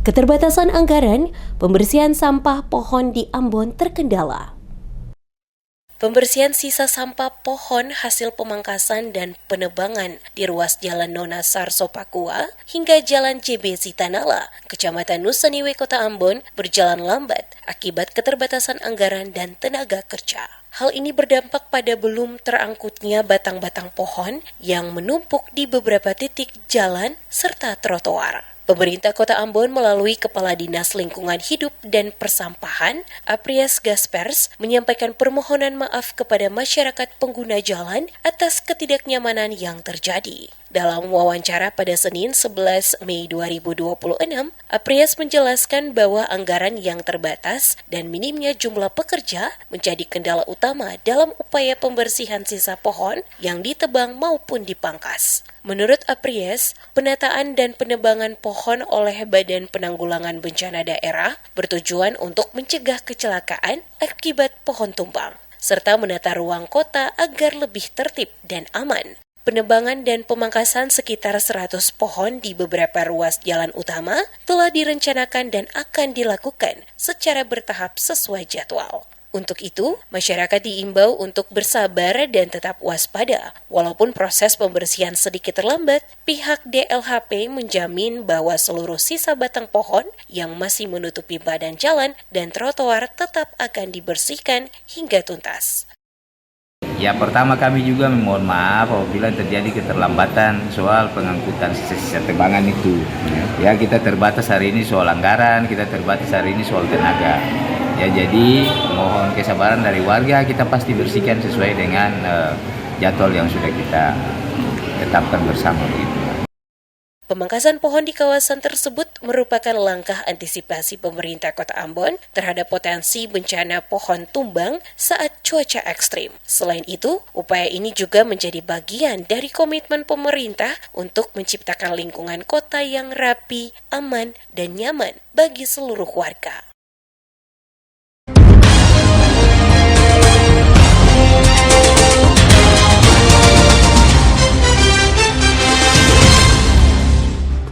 Keterbatasan anggaran, pembersihan sampah pohon di Ambon terkendala. Pembersihan sisa sampah pohon hasil pemangkasan dan penebangan di ruas Jalan Nona Sarso Pakua hingga Jalan JB Sitanala, Kecamatan Nusaniwe, Kota Ambon berjalan lambat akibat keterbatasan anggaran dan tenaga kerja. Hal ini berdampak pada belum terangkutnya batang-batang pohon yang menumpuk di beberapa titik jalan serta trotoar. Pemerintah Kota Ambon melalui Kepala Dinas Lingkungan Hidup dan Persampahan, Aprias Gaspers, menyampaikan permohonan maaf kepada masyarakat pengguna jalan atas ketidaknyamanan yang terjadi. Dalam wawancara pada Senin 11 Mei 2026, Aprias menjelaskan bahwa anggaran yang terbatas dan minimnya jumlah pekerja menjadi kendala utama dalam upaya pembersihan sisa pohon yang ditebang maupun dipangkas. Menurut Aprias, penataan dan penebangan pohon oleh Badan Penanggulangan Bencana Daerah bertujuan untuk mencegah kecelakaan akibat pohon tumbang, serta menata ruang kota agar lebih tertib dan aman. Penebangan dan pemangkasan sekitar 100 pohon di beberapa ruas jalan utama telah direncanakan dan akan dilakukan secara bertahap sesuai jadwal. Untuk itu, masyarakat diimbau untuk bersabar dan tetap waspada. Walaupun proses pembersihan sedikit terlambat, pihak DLHP menjamin bahwa seluruh sisa batang pohon yang masih menutupi badan jalan dan trotoar tetap akan dibersihkan hingga tuntas. Ya, pertama kami juga memohon maaf apabila terjadi keterlambatan soal pengangkutan sisa-sisa tebangan itu. Ya, kita terbatas hari ini soal anggaran, kita terbatas hari ini soal tenaga. Ya, jadi mohon kesabaran dari warga, kita pasti bersihkan sesuai dengan jadwal yang sudah kita tetapkan bersama begitu. Pemangkasan pohon di kawasan tersebut merupakan langkah antisipasi pemerintah Kota Ambon terhadap potensi bencana pohon tumbang saat cuaca ekstrim. Selain itu, upaya ini juga menjadi bagian dari komitmen pemerintah untuk menciptakan lingkungan kota yang rapi, aman, dan nyaman bagi seluruh warga.